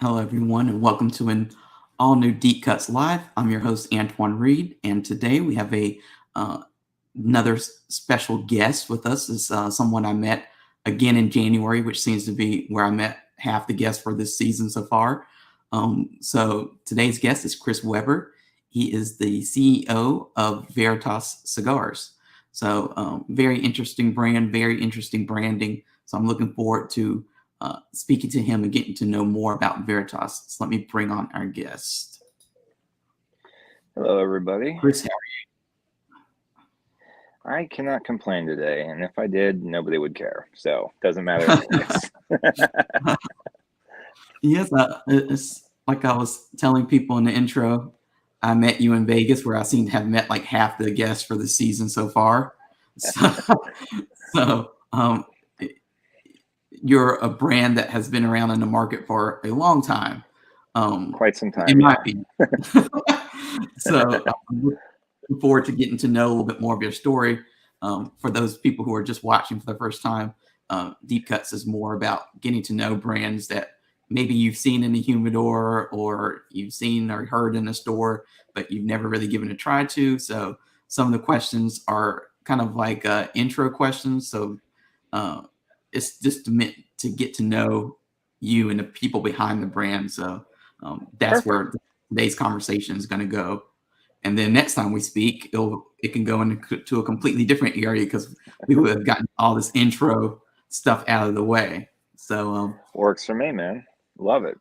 Hello, everyone, and welcome to an all new Deep Cuts Live. I'm your host, Antoine Reid, and today we have uh, another special guest with us. Is someone I met again in January, which seems to be where I met half the guests for this season so far. So today's guest is Chris Weber. He is the CEO of Veritas Cigars. So very interesting brand, very interesting branding. So I'm looking forward to speaking to him and getting to know more about Veritas. So let me bring on our guest. Hello, everybody. Chris, I cannot complain today, and if I did, nobody would care. So doesn't matter anyways. yes, it's like I was telling people in the intro, I met you in Vegas where I seem to have met like half the guests for the season so far. So, so you're a brand that has been around in the market for a long time. Quite some time, in my yeah. opinion. So I'm looking forward to getting to know a little bit more of your story. For those people who are just watching for the first time, Deep Cuts is more about getting to know brands that maybe you've seen in the humidor or you've seen or heard in a store, but you've never really given a try to. So some of the questions are kind of like intro questions. So uh, it's just meant to get to know you and the people behind the brand. So that's Perfect. where today's conversation is going to go. And then next time we speak, it can go into a completely different area because we would have gotten all this intro stuff out of the way. So Works for me, man. Love it.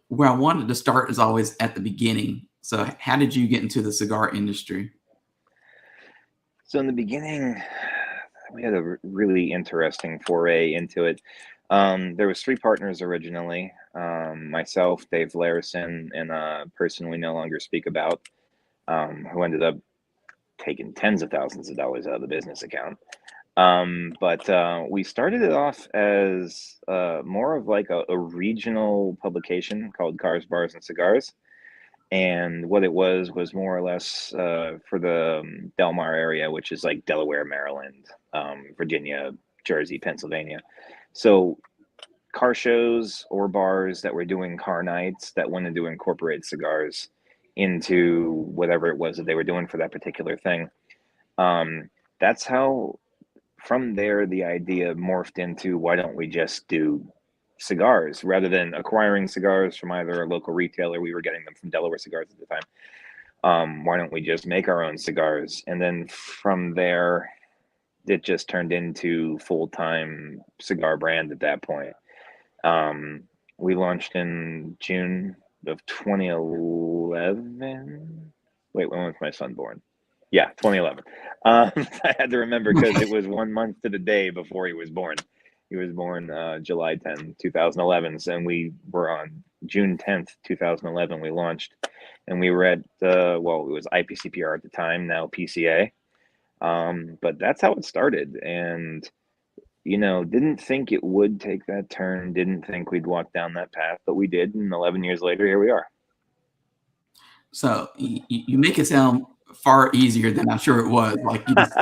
where I wanted to start is always at the beginning. So how did you get into the cigar industry? So in the beginning, we had a really interesting foray into it. There was three partners originally. Myself, Dave Larison, and a person we no longer speak about, who ended up taking tens of thousands of dollars out of the business account. But we started it off as more of like a regional publication called Cars, Bars, and Cigars. And what it was more or less for the Del Mar area, which is like Delaware, Maryland, Virginia, Jersey, Pennsylvania. So car shows or bars that were doing car nights that wanted to incorporate cigars into whatever it was that they were doing for that particular thing. That's how from there the idea morphed into why don't we just do cigars rather than acquiring cigars from either a local retailer. We were getting them from Delaware Cigars at the time. Why don't we just make our own cigars? And then from there, it just turned into full-time cigar brand at that point. Um, we launched in June of 2011. Wait, when was my son born? Yeah, 2011. I had to remember because it was 1 month to the day before he was born. He was born July 10, 2011. And we were on June 10th, 2011. We launched, and we were at, well, it was IPCPR at the time, now PCA. But that's how it started. And, didn't think it would take that turn, didn't think we'd walk down that path, but we did. And 11 years later, here we are. So you make it sound far easier than I'm sure it was. Like you just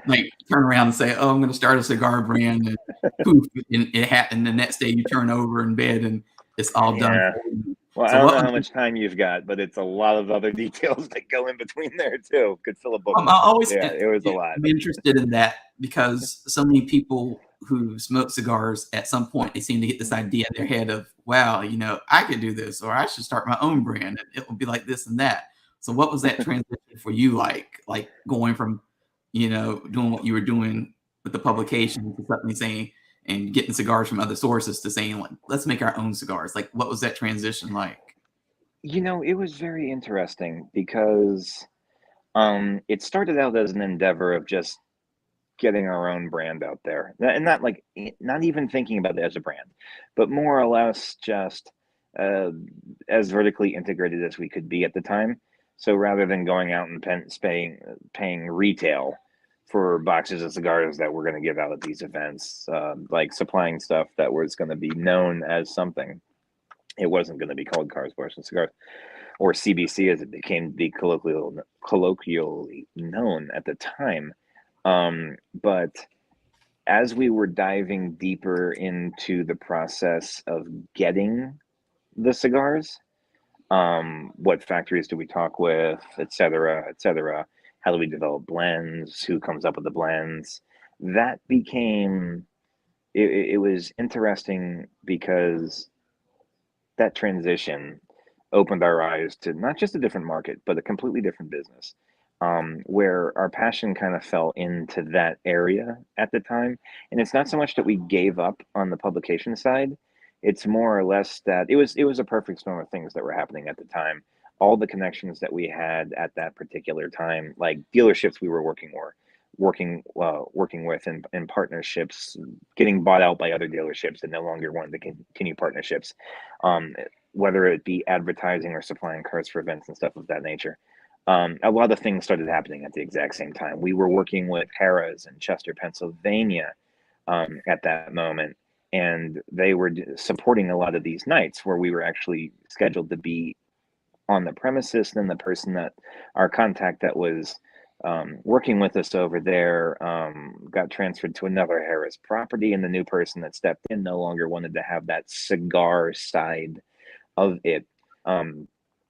like turn around and say, "Oh, I'm going to start a cigar brand," and poof, and it happened. The next day, you turn over in bed, and it's all done Yeah. for you. Well, I So don't what know how much time you've got, but it's a lot of other details that go in between there too. Could fill a book I with it. always Yeah, it was a lot. am interested in that because so many people who smoke cigars at some point they seem to get this idea in their head of, wow, I could do this, or I should start my own brand, and it will be like this and that. So, what was that transition for you like? Like going from, doing what you were doing with the publication to suddenly saying and getting cigars from other sources to saying like, let's make our own cigars. Like, what was that transition like? It was very interesting because it started out as an endeavor of just getting our own brand out there, and not like not even thinking about it as a brand, but more or less just uh, as vertically integrated as we could be at the time. So rather than going out and paying retail for boxes of cigars that we're going to give out at these events, like supplying stuff that was going to be known as something, it wasn't going to be called Cars, Bars, and Cigars, or CBC as it became to be colloquially known at the time. But as we were diving deeper into the process of getting the cigars. What factories do we talk with, et cetera, et cetera? How do we develop blends? Who comes up with the blends? That became it was interesting because that transition opened our eyes to not just a different market, but a completely different business, where our passion kind of fell into that area at the time. And it's not so much that we gave up on the publication side; it's more or less that it was a perfect storm of things that were happening at the time. All the connections that we had at that particular time, like dealerships we were working with in partnerships, getting bought out by other dealerships and no longer wanted to continue partnerships, um, whether it be advertising or supplying cars for events and stuff of that nature. A lot of things started happening at the exact same time. We were working with Harrah's in Chester, Pennsylvania, at that moment, and they were supporting a lot of these nights where we were actually scheduled to be on the premises. Then the person that our contact that was working with us over there got transferred to another Harris property, and the new person that stepped in no longer wanted to have that cigar side of it,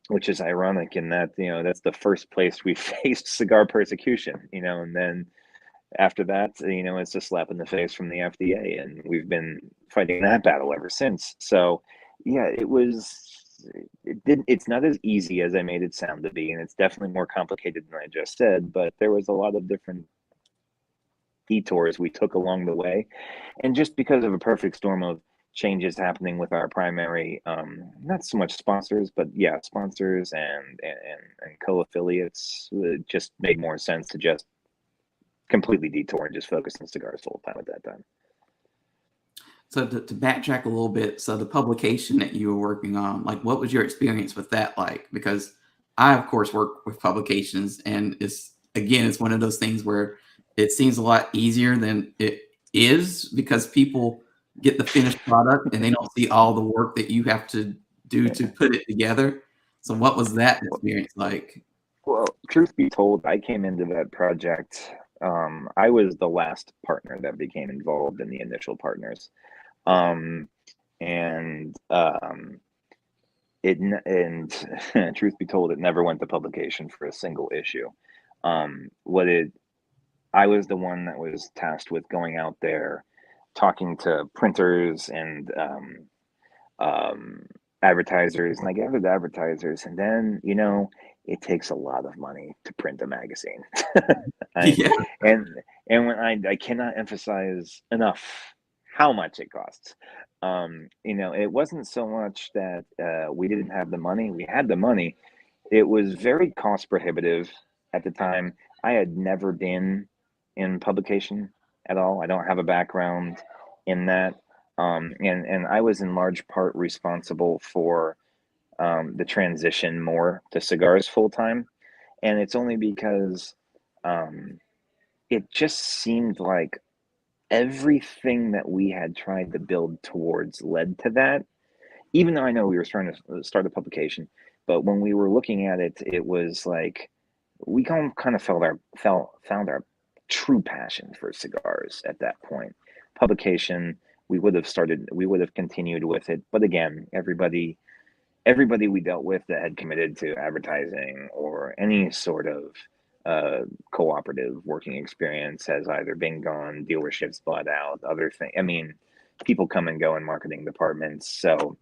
which is ironic in that that's the first place we faced cigar persecution, and then after that, it's a slap in the face from the FDA, and we've been fighting that battle ever since. So, yeah, it's not as easy as I made it sound to be, and it's definitely more complicated than I just said, but there was a lot of different detours we took along the way. And just because of a perfect storm of changes happening with our primary, not so much sponsors, but yeah, sponsors and co-affiliates, it just made more sense to just completely detour and just focus on cigars full time at that time. So to backtrack a little bit, so the publication that you were working on, like what was your experience with that like? Because I, of course, work with publications, and it's one of those things where it seems a lot easier than it is because people get the finished product and they don't see all the work that you have to do to put it together. So what was that experience like? Well, truth be told, I came into that project. I was the last partner that became involved in the initial partners. Um, and it and truth be told, it never went to publication for a single issue. What it I was the one that was tasked with going out there, talking to printers and um, advertisers, and I gathered advertisers, and then it takes a lot of money to print a magazine. I, Yeah. and when I cannot emphasize enough how much it costs. It wasn't so much that we didn't have the money; we had the money. It was very cost prohibitive at the time. I had never been in publication at all. I don't have a background in that. And I was in large part responsible for the transition more to cigars full time. And it's only because um, it just seemed like everything that we had tried to build towards led to that, even though I know we were trying to start a publication. But when we were looking at it, it was like we kind of found our true passion for cigars at that point. Publication, we would have continued with it, but again, everybody we dealt with that had committed to advertising or any sort of cooperative working experience has either been gone, dealerships bought out, other things. I mean, people come and go in marketing departments, so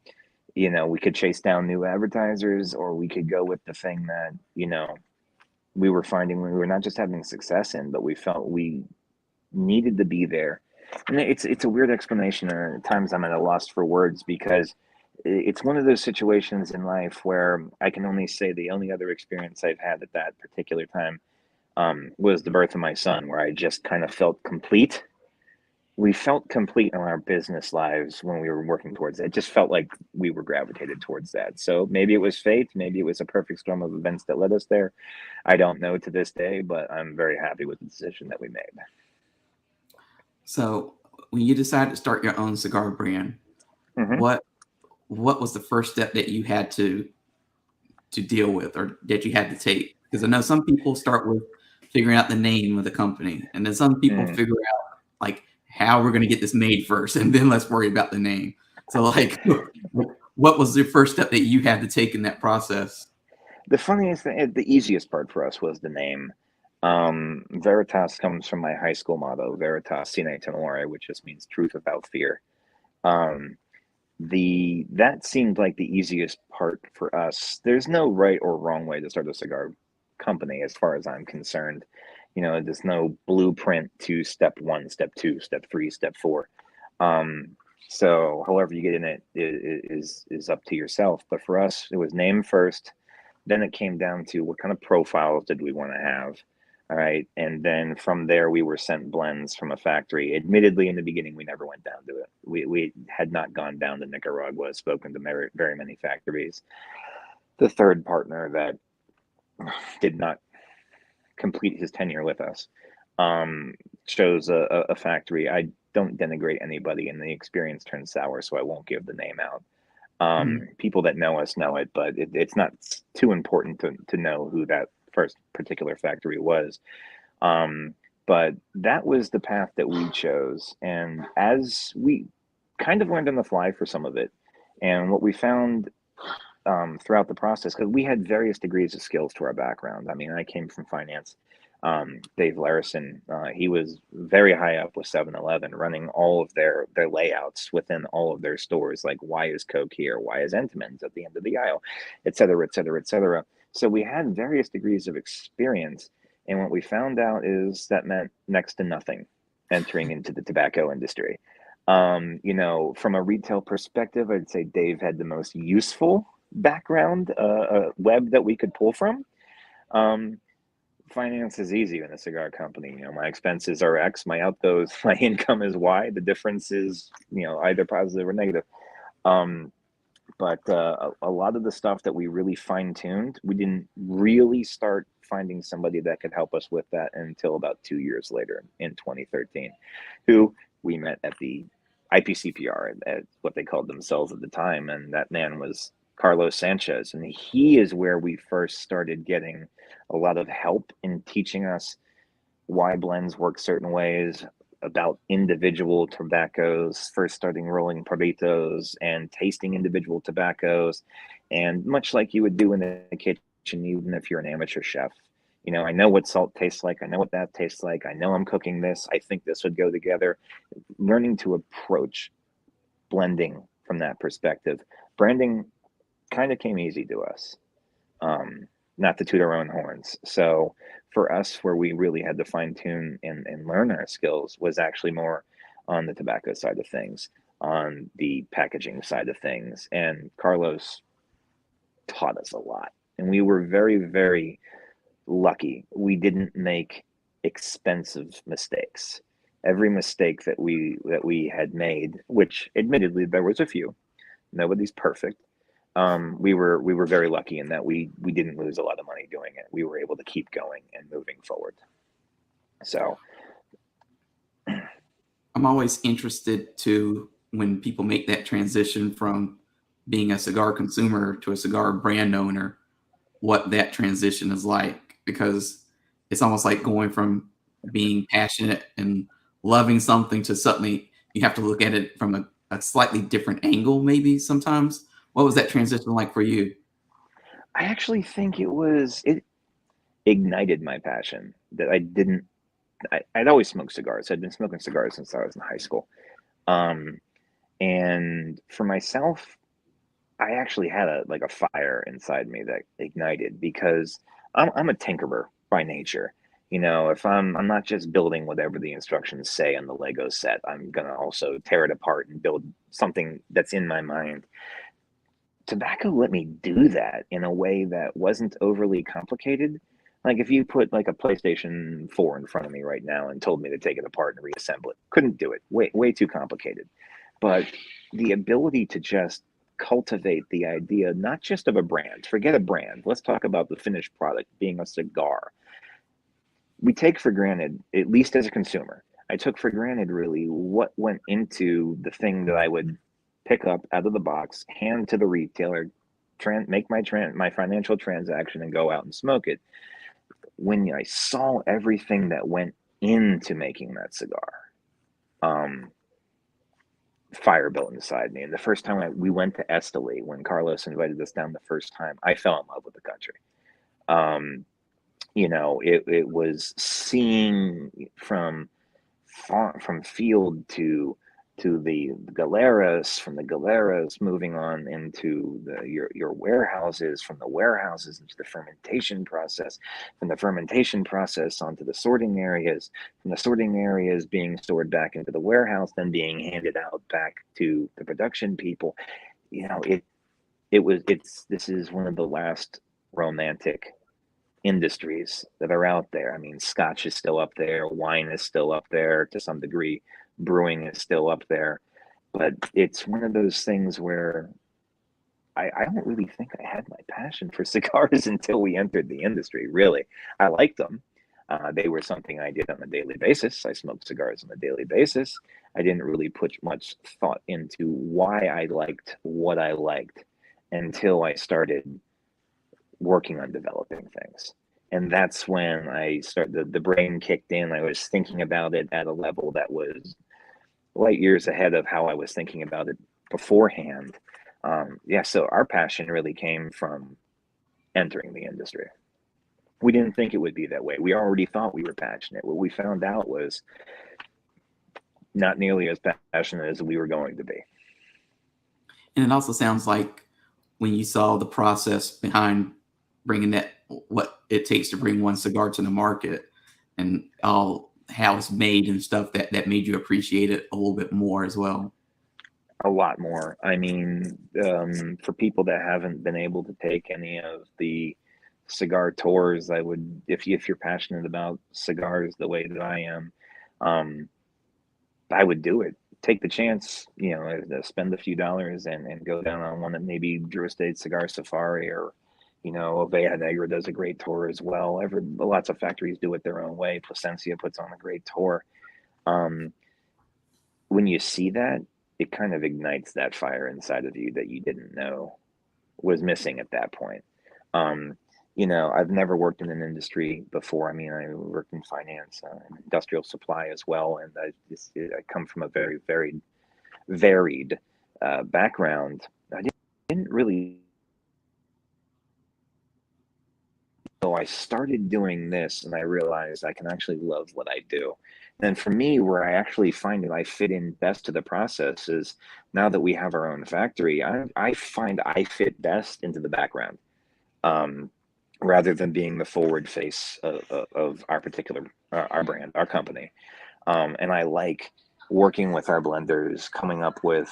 we could chase down new advertisers, or we could go with the thing that we were finding we were not just having success in, but we felt we needed to be there. And it's a weird explanation, and at times I'm at a loss for words because it's one of those situations in life where I can only say the only other experience I've had at that particular time was the birth of my son, where I just kind of felt complete. We felt complete in our business lives when we were working towards it. It just felt like we were gravitated towards that. So maybe it was fate, maybe it was a perfect storm of events that led us there. I don't know to this day, but I'm very happy with the decision that we made. So when you decided to start your own cigar brand, Hmm. what what was the first step that you had to deal with or that you had to take? Because I know some people start with figuring out the name of the company, and then some people Mm. figure out like how we're going to get this made first, and then let's worry about the name. So like, what was the first step that you had to take in that process? The funniest thing, the easiest part for us was the name. Veritas comes from my high school motto, Veritas Sine Tenore, which just means truth without fear. Um, that seemed like the easiest part for us. There's no right or wrong way to start a cigar company, as far as I'm concerned. There's no blueprint to step one, step two, step three, step four. Um, so however you get in it is up to yourself. But for us, it was name first. Then it came down to what kind of profiles did we want to have. All right. And then from there, we were sent blends from a factory. Admittedly, in the beginning, we never went down to it. We had not gone down to Nicaragua, spoken to very, very many factories. The third partner that did not complete his tenure with us chose a factory. I don't denigrate anybody, and the experience turned sour, so I won't give the name out. Mm. People that know us know it, but it's not too important to know who that first particular factory was. But that was the path that we chose. And as we kind of learned on the fly for some of it, and what we found throughout the process, because we had various degrees of skills to our background. I mean, I came from finance. Dave Larison, he was very high up with 7-Eleven, running all of their layouts within all of their stores, like why is Coke here, why is Entenmann's at the end of the aisle, et cetera, et cetera, et cetera. So we had various degrees of experience, and what we found out is that meant next to nothing entering into the tobacco industry. From a retail perspective, I'd say Dave had the most useful background web that we could pull from. Um, Finance is easy in a cigar company. My expenses are X, my outgoes, my income is Y. The difference is, either positive or negative. Um, but a lot of the stuff that we really fine tuned, we didn't really start finding somebody that could help us with that until about 2 years later in 2013, who we met at the IPCPR at what they called themselves at the time. And that man was Carlos Sanchez. And he is where we first started getting a lot of help in teaching us why blends work certain ways, about individual tobaccos, first starting rolling porritos and tasting individual tobaccos. And much like you would do in the kitchen, even if you're an amateur chef, I know what salt tastes like. I know what that tastes like. I know I'm cooking this. I think this would go together. Learning to approach blending from that perspective. Branding kind of came easy to us. Not to toot our own horns. So for us, where we really had to fine tune and learn our skills was actually more on the tobacco side of things, on the packaging side of things. And Carlos taught us a lot. And we were very, very lucky. We didn't make expensive mistakes. Every mistake that we had made, which admittedly there was a few, nobody's perfect. We were very lucky in that we didn't lose a lot of money doing it. We were able to keep going and moving forward. So I'm always interested to when people make that transition from being a cigar consumer to a cigar brand owner, what that transition is like, because it's almost like going from being passionate and loving something to suddenly you have to look at it from a slightly different angle, maybe sometimes. What was that transition like for you? I actually think it ignited my passion that I didn't. I'd always smoked cigars. I'd been smoking cigars since I was in high school. Um, and for myself, I actually had a fire inside me that ignited because I'm a tinkerer by nature. If I'm not just building whatever the instructions say on the Lego set, I'm gonna also tear it apart and build something that's in my mind. Tobacco let me do that in a way that wasn't overly complicated. Like if you put like a PlayStation 4 in front of me right now and told me to take it apart and reassemble it, couldn't do it. Way too complicated. But the ability to just cultivate the idea, not just of a brand, forget a brand. Let's talk about the finished product being a cigar. We take for granted, at least as a consumer, I took for granted really what went into the thing that I would pick up out of the box, hand to the retailer, make my financial transaction, and go out and smoke it. When I saw everything that went into making that cigar, um, fire built inside me. And the first time we went to Esteli, when Carlos invited us down the first time, I fell in love with the country. It was seeing from field to the galeras, from the galeras moving on into your warehouses, from the warehouses into the fermentation process, from the fermentation process onto the sorting areas, from the sorting areas being stored back into the warehouse, then being handed out back to the production people. This is one of the last romantic industries that are out there. I mean, Scotch is still up there, wine is still up there to some degree, brewing is still up there, but it's one of those things where I don't really think I had my passion for cigars until we entered the industry. Really, I liked them. They were something I did on a daily basis. I smoked cigars on a daily basis. I didn't really put much thought into why I liked what I liked until I started working on developing things. And that's when I started, the brain kicked in. I was thinking about it at a level that was light years ahead of how I was thinking about it beforehand. So our passion really came from entering the industry. We didn't think it would be that way. We already thought we were passionate. What we found out was not nearly as passionate as we were going to be. And it also sounds like when you saw the process behind bringing what it takes to bring one cigar to the market and all how it's made and stuff, that made you appreciate it a little bit more as well. A lot more. I mean, for people that haven't been able to take any of the cigar tours, I would, if you're passionate about cigars the way that I am, I would do it. Take the chance, spend a few dollars and go down on one that maybe Drew Estate Cigar Safari, or Oveja Negra does a great tour as well. Lots of factories do it their own way. Plasencia puts on a great tour. When you see that, it kind of ignites that fire inside of you that you didn't know was missing at that point. I've never worked in an industry before. I mean, I worked in finance and industrial supply as well, and I come from a very, very varied background. I didn't really. So I started doing this, and I realized I can actually love what I do. And for me, where I actually find that I fit in best to the process is now that we have our own factory, I find I fit best into the background. Rather than being the forward face of our particular our brand, our company. And I like working with our blenders, coming up with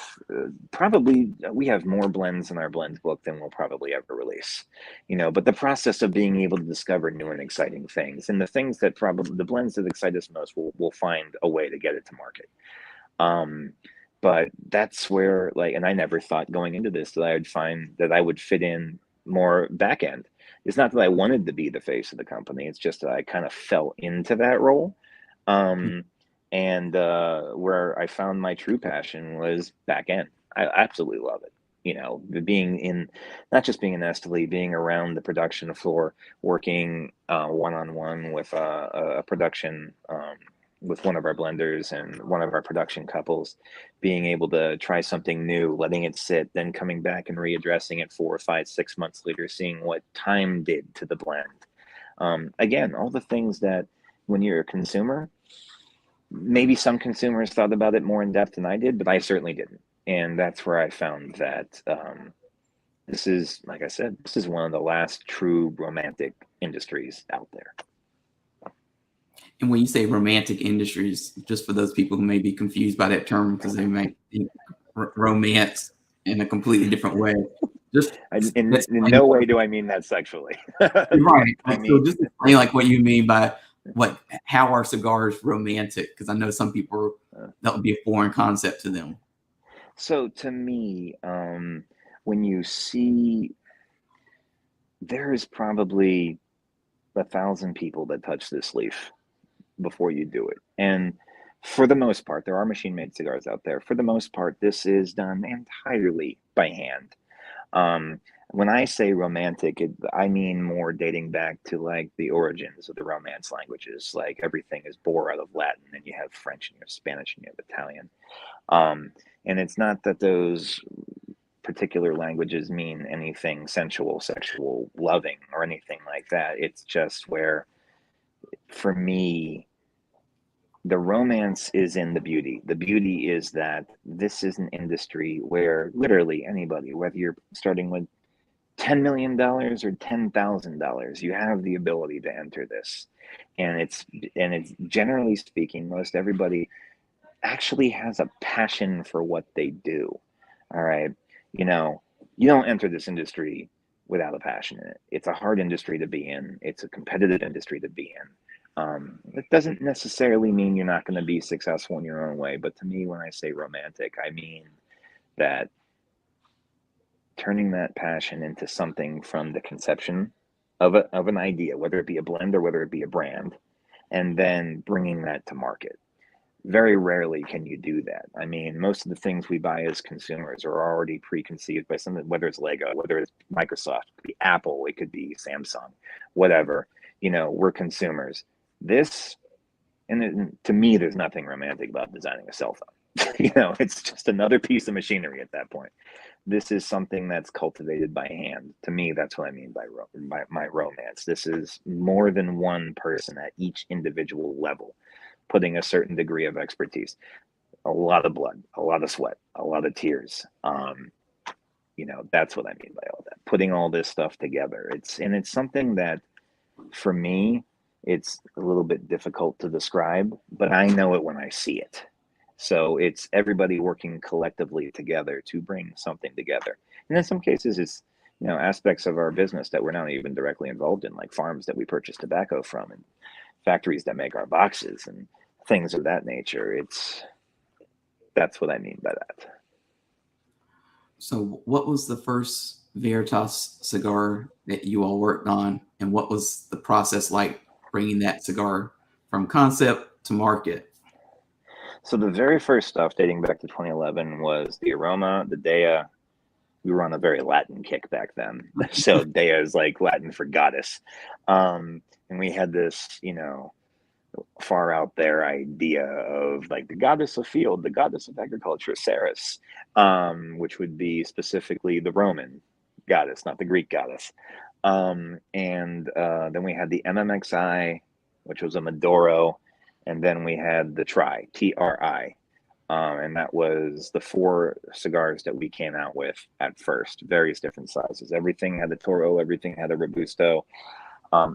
probably we have more blends in our blend book than we'll probably ever release. But the process of being able to discover new and exciting things, and the things that probably the blends that excite us most, we'll find a way to get it to market. But that's where, and I never thought going into this that I would find that I would fit in more back end. It's not that I wanted to be the face of the company. It's just that I kind of fell into that role. And where I found my true passion was back end. I absolutely love it. Not just being in Esteli, being around the production floor, working one-on-one with a production, with one of our blenders and one of our production couples, being able to try something new, letting it sit, then coming back and readdressing it 4 or 5, 6 months later, seeing what time did to the blend. Again, all the things that when you're a consumer, maybe some consumers thought about it more in depth than I did, but I certainly didn't. And that's where I found that this is, like I said, this is one of the last true romantic industries out there. And when you say romantic industries, just for those people who may be confused by that term, because they may think romance in a completely different way. In no way do I mean that sexually. Right. So just explain what you mean by how are cigars romantic? Because I know some people that would be a foreign concept to them. So to me, when you see, there is probably 1,000 people that touch this leaf before you do it. And for the most part, there are machine-made cigars out there. For the most part, this is done entirely by hand. When I say romantic, I mean more dating back to the origins of the Romance languages. Everything is born out of Latin, and you have French and you have Spanish and you have Italian. And it's not that those particular languages mean anything sensual, sexual, loving, or anything like that. It's just where, for me, the romance is in the beauty. The beauty is that this is an industry where literally anybody, whether you're starting with $10 million or $10,000, you have the ability to enter this. And it's generally speaking, most everybody actually has a passion for what they do. All right. You know, you don't enter this industry without a passion in it. It's a hard industry to be in, it's a competitive industry to be in. It doesn't necessarily mean you're not going to be successful in your own way. But to me, when I say romantic, I mean that turning that passion into something from the conception of an idea, whether it be a blend or whether it be a brand, and then bringing that to market. Very rarely can you do that. I mean, most of the things we buy as consumers are already preconceived by something, whether it's Lego, whether it's Microsoft, it could be Apple, it could be Samsung, whatever. You know, we're consumers. This, to me, there's nothing romantic about designing a cell phone. You know, it's just another piece of machinery at that point. This is something that's cultivated by hand. To me, that's what I mean by my romance. This is more than one person at each individual level putting a certain degree of expertise, a lot of blood, a lot of sweat, a lot of tears. You know, that's what I mean by all that. Putting all this stuff together. It's something that, for me, it's a little bit difficult to describe, but I know it when I see it. So it's everybody working collectively together to bring something together. And in some cases, it's, you know, aspects of our business that we're not even directly involved in, like farms that we purchase tobacco from and factories that make our boxes and things of that nature. That's what I mean by that. So, what was the first Veritas cigar that you all worked on, and what was the process like bringing that cigar from concept to market? So the very first stuff dating back to 2011 was the Aroma, the Dea. We were on a very Latin kick back then. So Dea is like Latin for goddess. And we had this, you know, far out there idea of like the goddess of field, the goddess of agriculture, Ceres, which would be specifically the Roman goddess, not the Greek goddess. And then we had the MMXI, which was a Maduro, and then we had the TRI. And that was the 4 cigars that we came out with at first, various different sizes. Everything had a Toro, everything had a Robusto,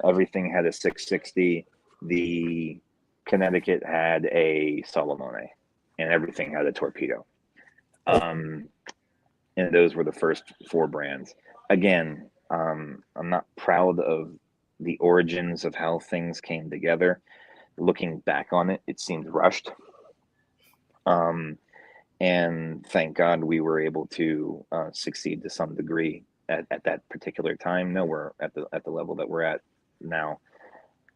everything had a 660. The Connecticut had a Solomone, and everything had a Torpedo. And those were the first 4 brands. Again, I'm not proud of the origins of how things came together. Looking back on it, it seemed rushed. And thank God we were able to succeed to some degree at that particular time. No, we're at the level that we're at now.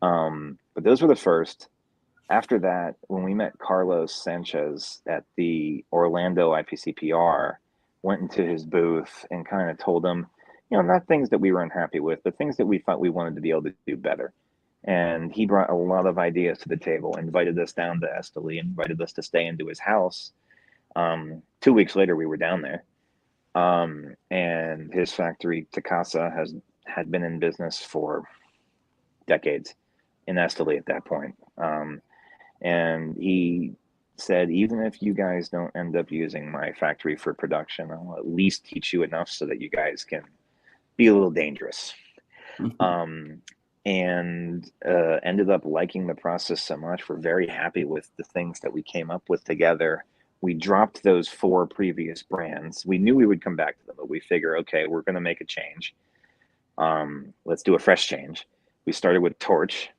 But those were the first. After that, when we met Carlos Sanchez at the Orlando IPCPR, went into his booth and kind of told him, you know, not things that we were unhappy with, but things that we thought we wanted to be able to do better. And he brought a lot of ideas to the table, invited us down to Esteli, invited us to stay into his house. 2 weeks later, we were down there. And his factory, Takasa, had been in business for decades in Esteli at that point. And he said, even if you guys don't end up using my factory for production, I'll at least teach you enough so that you guys can be a little dangerous. And ended up liking the process so much. We're very happy with the things that we came up with together. We dropped those 4 previous brands. We knew we would come back to them, but we figure, okay, we're going to make a change. Let's do a fresh change. We started with Torch,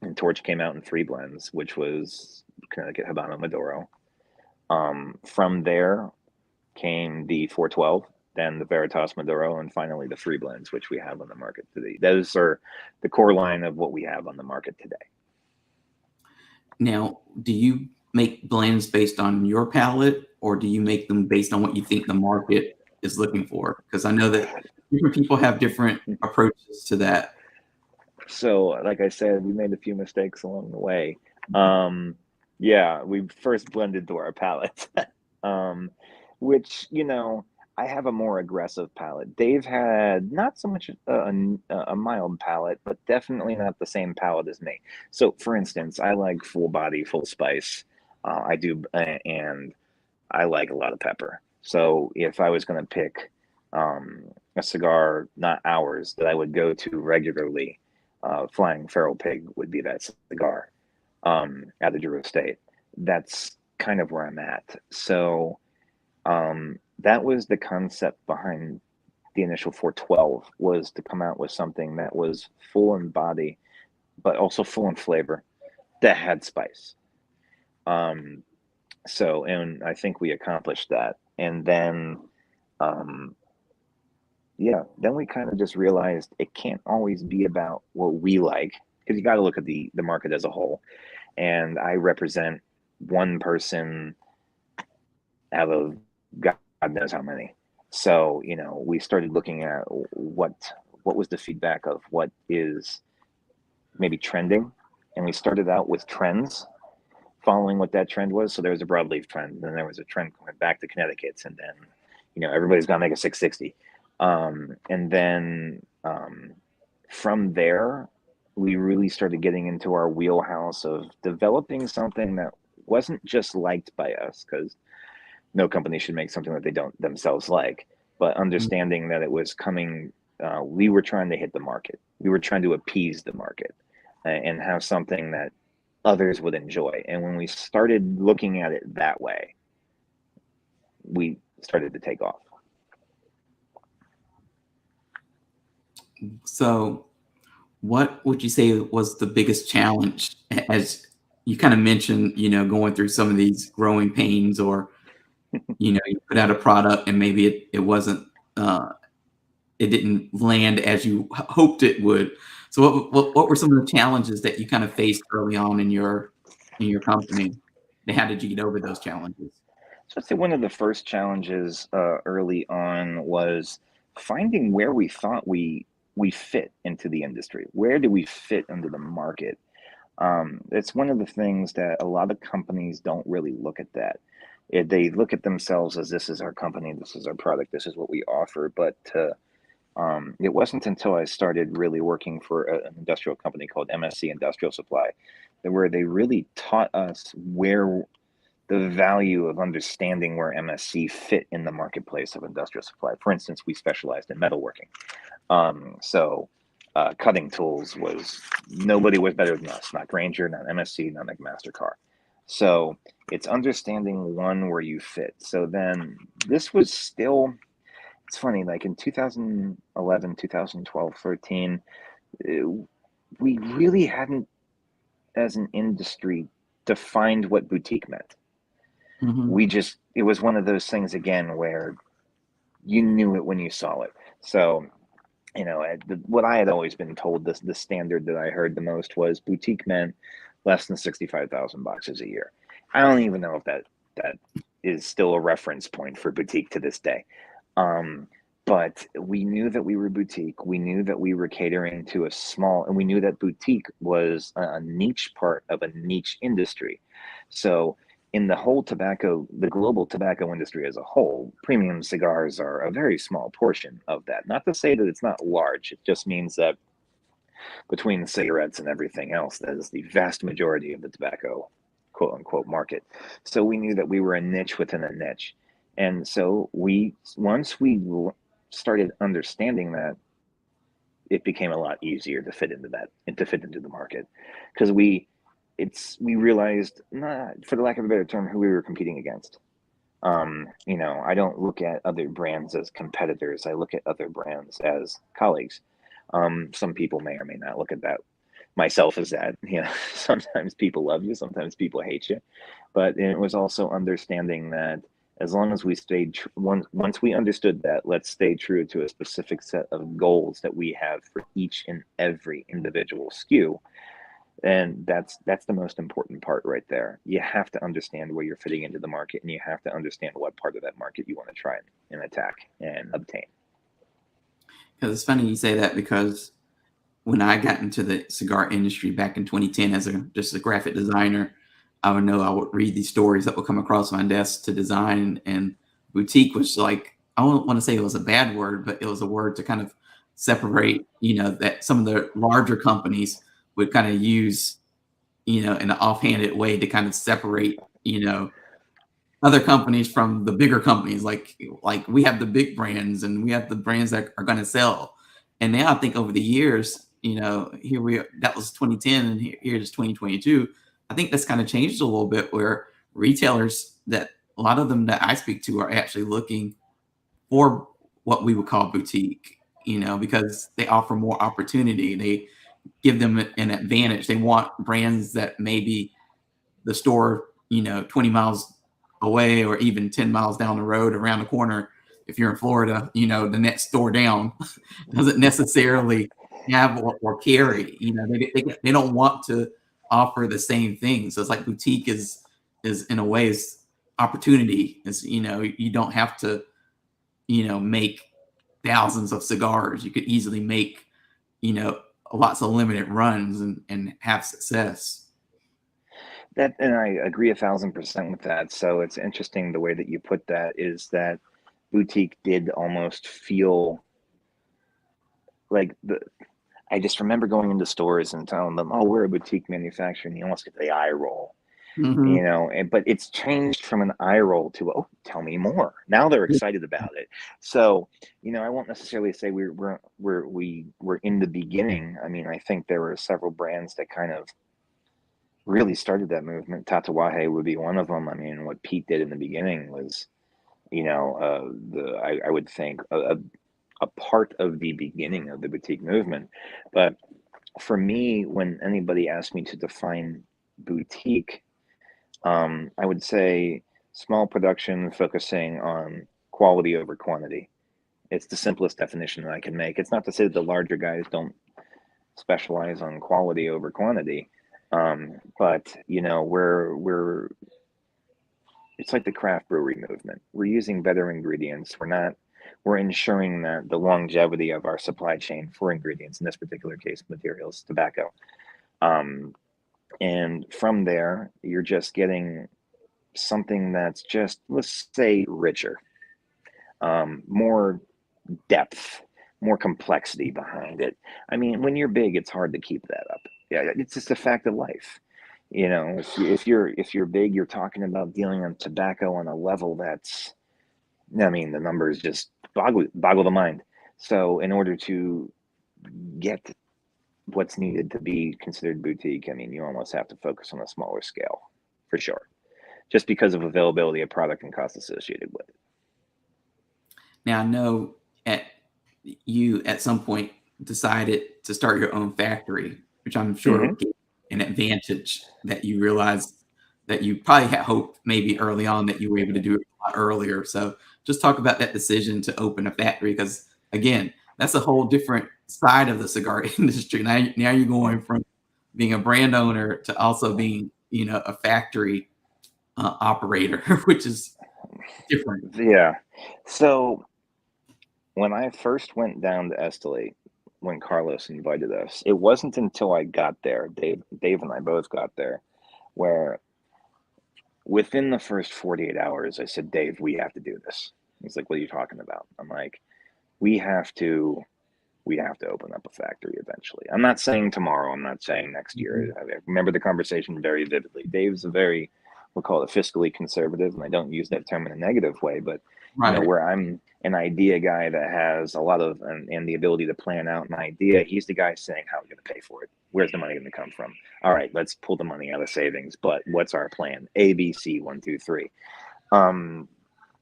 and Torch came out in 3 blends, which was Connecticut Habano Maduro. From there came the 412, then the Veritas Maduro, and finally the 3 blends, which we have on the market today. Those are the core line of what we have on the market today. Now, do you make blends based on your palate, or do you make them based on what you think the market is looking for? Because I know that different people have different approaches to that. So, like I said, we made a few mistakes along the way. Yeah, we first blended to our palate. um, which, I have a more aggressive palate. They've had not so much a mild palate, but definitely not the same palate as me. So, for instance, I like full body, full spice. I do, and I like a lot of pepper. So, if I was going to pick a cigar, not ours, that I would go to regularly, Flying Feral Pig would be that cigar out of Drew Estate. That's kind of where I'm at. So that was the concept behind the initial 412, was to come out with something that was full in body, but also full in flavor, that had spice. Um, and I think we accomplished that. And then, um, yeah, then we kind of just realized it can't always be about what we like, because you got to look at the market as a whole. And I represent one person out of God knows how many. So, we started looking at what was the feedback of what is maybe trending, and we started out with trends, following what that trend was. So there was a broadleaf trend, and then there was a trend going back to Connecticut's, and then everybody's gonna make a 660, and then from there we really started getting into our wheelhouse of developing something that wasn't just liked by us, because no company should make something that they don't themselves like, but understanding that it was coming, we were trying to hit the market. We were trying to appease the market, and have something that others would enjoy. And when we started looking at it that way, we started to take off. So, what would you say was the biggest challenge, as you kind of mentioned, going through some of these growing pains, or, you put out a product and maybe it wasn't, it didn't land as you hoped it would. So what were some of the challenges that you kind of faced early on in your company? And how did you get over those challenges? So I'd say one of the first challenges early on was finding where we thought we fit into the industry. Where do we fit into the market? It's one of the things that a lot of companies don't really look at that. They look at themselves as, this is our company, this is our product, this is what we offer. But it wasn't until I started really working for an industrial company called MSC Industrial Supply, where they really taught us where the value of understanding where MSC fit in the marketplace of industrial supply. For instance, we specialized in metalworking. Cutting tools was, nobody was better than us, not Granger, not MSC, not McMaster-Carr. So it's understanding where you fit. So then this was still, it's funny, like in 2011, 2012, 13, we really hadn't, as an industry, defined what boutique meant. Hmm. It was one of those things again where you knew it when you saw it. So, what I had always been told, the standard that I heard the most was boutique meant less than 65,000 boxes a year. I don't even know if that is still a reference point for boutique to this day. But we knew that we were boutique. We knew that we were catering to a small, and we knew that boutique was a niche part of a niche industry. So in the whole the global tobacco industry as a whole, premium cigars are a very small portion of that. Not to say that it's not large. It just means that between cigarettes and everything else, that is the vast majority of the tobacco, quote unquote, market. So we knew that we were a niche within a niche. And so once we started understanding that, it became a lot easier to fit into that and to fit into the market, because we realized, for the lack of a better term, who we were competing against. I don't look at other brands as competitors. I look at other brands as colleagues. Some people may or may not look at that, myself as that. Sometimes people love you, sometimes people hate you. But it was also understanding that as long as we stayed, once we understood that, let's stay true to a specific set of goals that we have for each and every individual SKU. And that's the most important part right there. You have to understand where you're fitting into the market, and you have to understand what part of that market you want to try and attack and obtain. Because it's funny you say that, because when I got into the cigar industry back in 2010 as just a graphic designer, I would know I would read these stories that would come across my desk to design. And boutique was like, I don't want to say it was a bad word, but it was a word to kind of separate, that some of the larger companies would kind of use, in an offhanded way to kind of separate, other companies from the bigger companies. Like we have the big brands and we have the brands that are going to sell. And now I think over the years, here we are, that was 2010 and here's 2022. I think that's kind of changed a little bit where retailers, that a lot of them that I speak to, are actually looking for what we would call boutique, because they offer more opportunity. They give them an advantage. They want brands that maybe the store, 20 miles away or even 10 miles down the road around the corner. If you're in Florida, the next store down doesn't necessarily have or carry, they don't want to offer the same thing. So it's like boutique is in a way is opportunity. Is, you don't have to, make thousands of cigars. You could easily make, lots of limited runs and have success. That, and I agree 1,000% with that. So it's interesting the way that you put that, is that boutique did almost feel like I just remember going into stores and telling them, "Oh, we're a boutique manufacturer," and you almost get the eye roll, Mm-hmm. but it's changed from an eye roll to, "Oh, tell me more." Now they're excited about it. So, I won't necessarily say we're in the beginning. I mean, I think there were several brands that kind of really started that movement. Tatawahe would be one of them. I mean, what Pete did in the beginning was, I would think a part of the beginning of the boutique movement. But for me, when anybody asks me to define boutique, I would say small production focusing on quality over quantity. It's the simplest definition that I can make. It's not to say that the larger guys don't specialize on quality over quantity, but we're it's like the craft brewery movement. We're using better ingredients. We're ensuring that the longevity of our supply chain for ingredients, in this particular case, materials, tobacco. Um, and from there, you're just getting something that's just, let's say, richer, more depth, more complexity behind it. I mean, when you're big, it's hard to keep that up. Yeah, it's just a fact of life. If you're big, you're talking about dealing on tobacco on a level that's, I mean, the numbers just boggle the mind. So in order to get what's needed to be considered boutique, I mean, you almost have to focus on a smaller scale, for sure, just because of availability of product and cost associated with it. Now I know you at some point decided to start your own factory, which I'm sure Hmm. gave an advantage that you realized that you probably had hoped maybe early on that you were able to do it a lot earlier. So just talk about that decision to open a factory, because again, that's a whole different side of the cigar industry. Now you're going from being a brand owner to also being, a factory operator, which is different. Yeah. So when I first went down to Esteli, when Carlos invited us, it wasn't until I got there, Dave and I both got there, where within the first 48 hours, I said, "Dave, we have to do this." He's like, "What are you talking about?" I'm like, "We have to we have to open up a factory eventually." I'm not saying tomorrow. I'm not saying next year. Mhm. I remember the conversation very vividly. Dave's a very, we'll call it fiscally conservative, and I don't use that term in a negative way, but Right. where I'm an idea guy that has a lot of and the ability to plan out an idea, he's the guy saying, "How are we going to pay for it? Where's the money going to come from? All right, let's pull the money out of savings, but what's our plan? A, B, C, one, two, three." Um,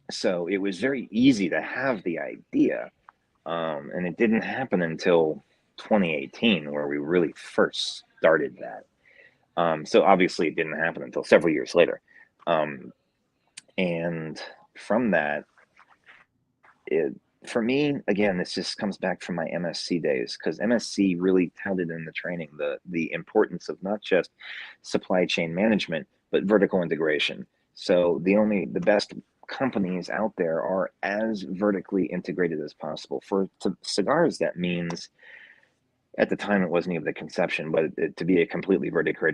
so it was very easy to have the idea, and it didn't happen until 2018 where we really first started that. So obviously it didn't happen until several years later. Um, and from that, it, for me, again, this just comes back from my MSc days, because MSc really touted in the training the importance of not just supply chain management, but vertical integration. So the best companies out there are as vertically integrated as possible. For cigars, that means At the time, it wasn't even the conception, but to be a completely vertically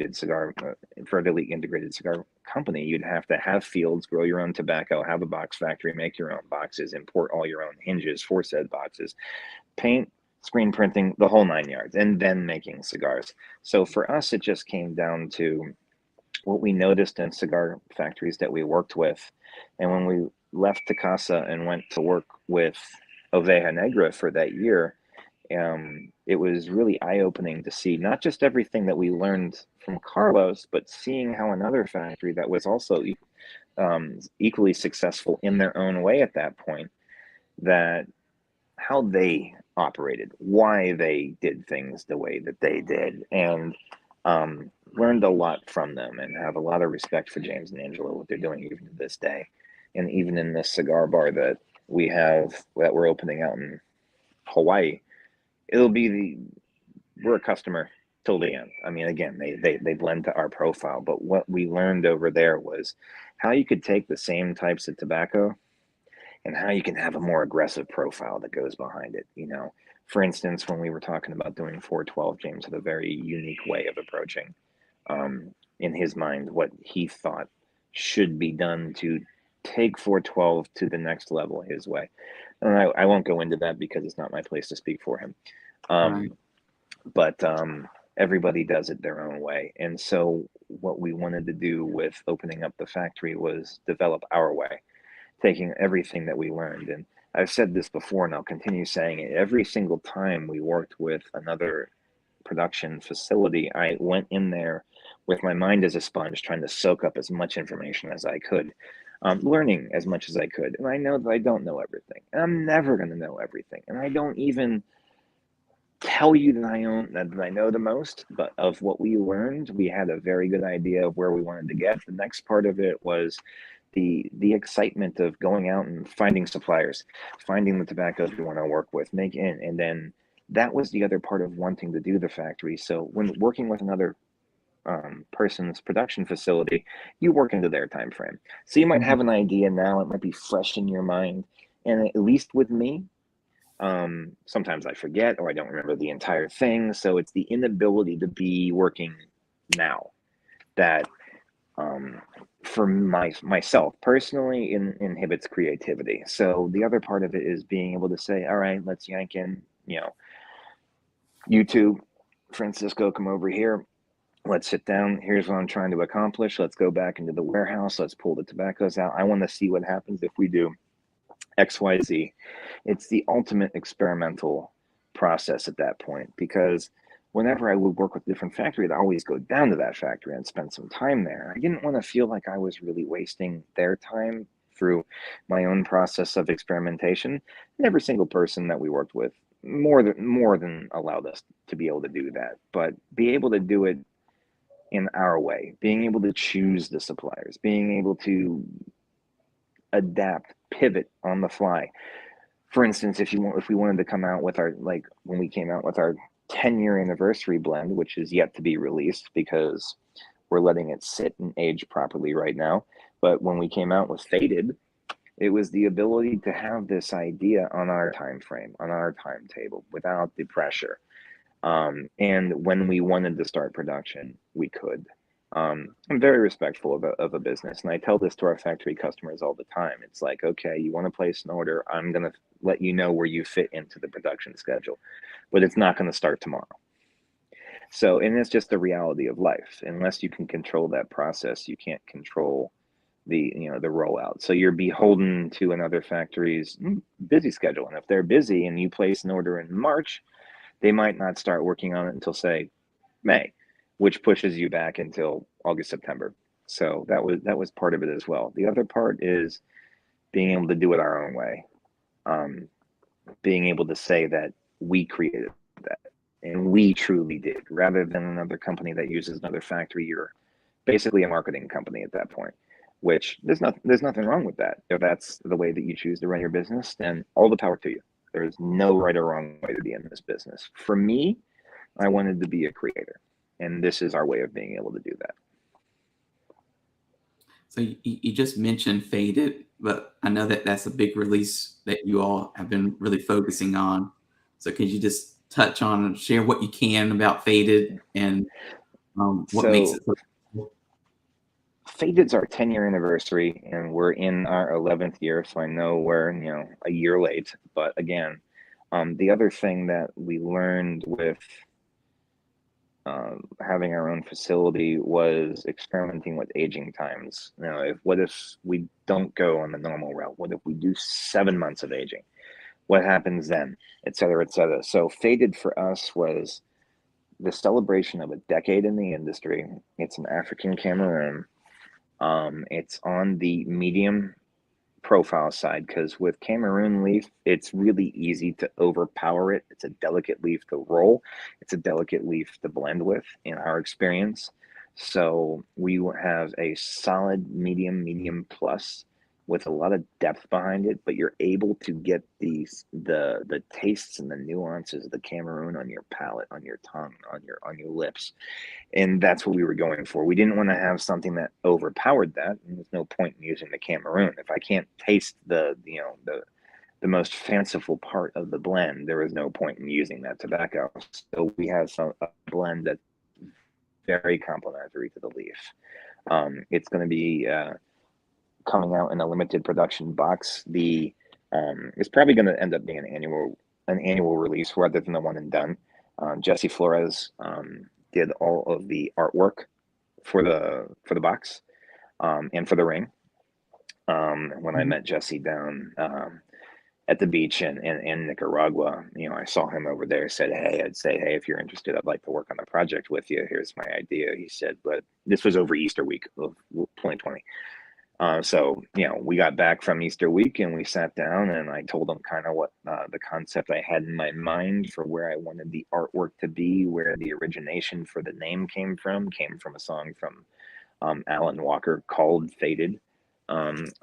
integrated cigar company, you'd have to have fields, grow your own tobacco, have a box factory, make your own boxes, import all your own hinges for said boxes, paint, screen printing, the whole 9 yards, and then making cigars. So for us, it just came down to what we noticed in cigar factories that we worked with. And when we left Tacasa and went to work with Oveja Negra for that year, it was really eye-opening to see not just everything that we learned from Carlos, but seeing how another factory that was also equally successful in their own way at that point, that how they operated, why they did things the way that they did, and learned a lot from them, and have a lot of respect for James and Angela, what they're doing even to this day. And even in this cigar bar that we have, that we're opening out in Hawaii, we're a customer till the end. I mean, again, they blend to our profile, but what we learned over there was how you could take the same types of tobacco and how you can have a more aggressive profile that goes behind it. For instance, when we were talking about doing 412, James had a very unique way of approaching, in his mind, what he thought should be done to take 412 to the next level his way. And I won't go into that because it's not my place to speak for him. Right. But everybody does it their own way. And so what we wanted to do with opening up the factory was develop our way, taking everything that we learned. And I've said this before, and I'll continue saying it. Every single time we worked with another production facility, I went in there with my mind as a sponge, trying to soak up as much information as I could, learning as much as I could. And I know that I don't know everything, and I'm never going to know everything. And I don't even tell you that I know the most, but of what we learned, we had a very good idea of where we wanted to get. The next part of it was the excitement of going out and finding suppliers, finding the tobaccos we want to work with, and then that was the other part of wanting to do the factory. So when working with another person's production facility, you work into their time frame. So you might have an idea now, it might be fresh in your mind, and at least with me, sometimes I forget or I don't remember the entire thing. So it's the inability to be working now that, for myself personally, inhibits creativity. So the other part of it is being able to say, all right, let's yank in, YouTube, Francisco, come over here. Let's sit down. Here's what I'm trying to accomplish. Let's go back into the warehouse. Let's pull the tobaccos out. I want to see what happens if we do XYZ. It's the ultimate experimental process at that point, because whenever I would work with different factories, I'd always go down to that factory and spend some time there. I didn't want to feel like I was really wasting their time through my own process of experimentation. And every single person that we worked with more than allowed us to be able to do that, but be able to do it in our way, being able to choose the suppliers, being able to adapt, pivot on the fly. For instance, if we wanted to come out with when we came out with our 10-year anniversary blend, which is yet to be released because we're letting it sit and age properly right now. But when we came out with Faded, it was the ability to have this idea on our time frame, on our timetable, without the pressure. And when we wanted to start production, we could. I'm very respectful of a business, and I tell this to our factory customers all the time. It's like, okay, you want to place an order, I'm going to let you know where you fit into the production schedule, but it's not going to start tomorrow. So, and it's just the reality of life. Unless you can control that process, you can't control the rollout. So you're beholden to another factory's busy schedule, and if they're busy and you place an order in March, they might not start working on it until, say, May, which pushes you back until August, September. So that was part of it as well. The other part is being able to do it our own way, being able to say that we created that and we truly did, rather than another company that uses another factory. You're basically a marketing company at that point, which there's nothing wrong with that. If that's the way that you choose to run your business, then all the power to you. There's no right or wrong way to be in this business. For me, I wanted to be a creator, and this is our way of being able to do that. So you just mentioned Faded, but I know that that's a big release that you all have been really focusing on. So could you just touch on and share what you can about Faded and what makes So it so cool. Faded's our 10-year anniversary, and we're in our 11th year, so I know we're a year late. But again, the other thing that we learned with having our own facility was experimenting with aging times. What if we don't go on the normal route? What if we do 7 months of aging? What happens then? Et cetera, et cetera. So Faded for us was the celebration of a decade in the industry. It's an African Cameroon. It's on the medium profile side because with Cameroon leaf, it's really easy to overpower it. It's a delicate leaf to roll. It's a delicate leaf to blend with in our experience. So we have a solid medium plus with a lot of depth behind it, but you're able to get the tastes and the nuances of the Cameroon on your palate, on your tongue, on your lips, and that's what we were going for. We didn't want to have something that overpowered that. And there's no point in using the Cameroon if I can't taste the most fanciful part of the blend. There is no point in using that tobacco. So we have a blend that's very complementary to the leaf. It's going to be coming out in a limited production box. It's probably going to end up being an annual release rather than the one and done. Jesse Flores did all of the artwork for the box and for the ring. When I met Jesse down at the beach in Nicaragua, I saw him over there. I'd say, hey, if you're interested, I'd like to work on the project with you. Here's my idea. He said, but this was over Easter week of 2020. So, we got back from Easter week and we sat down and I told him kind of what the concept I had in my mind for where I wanted the artwork to be, where the origination for the name came from a song from Alan Walker called Faded.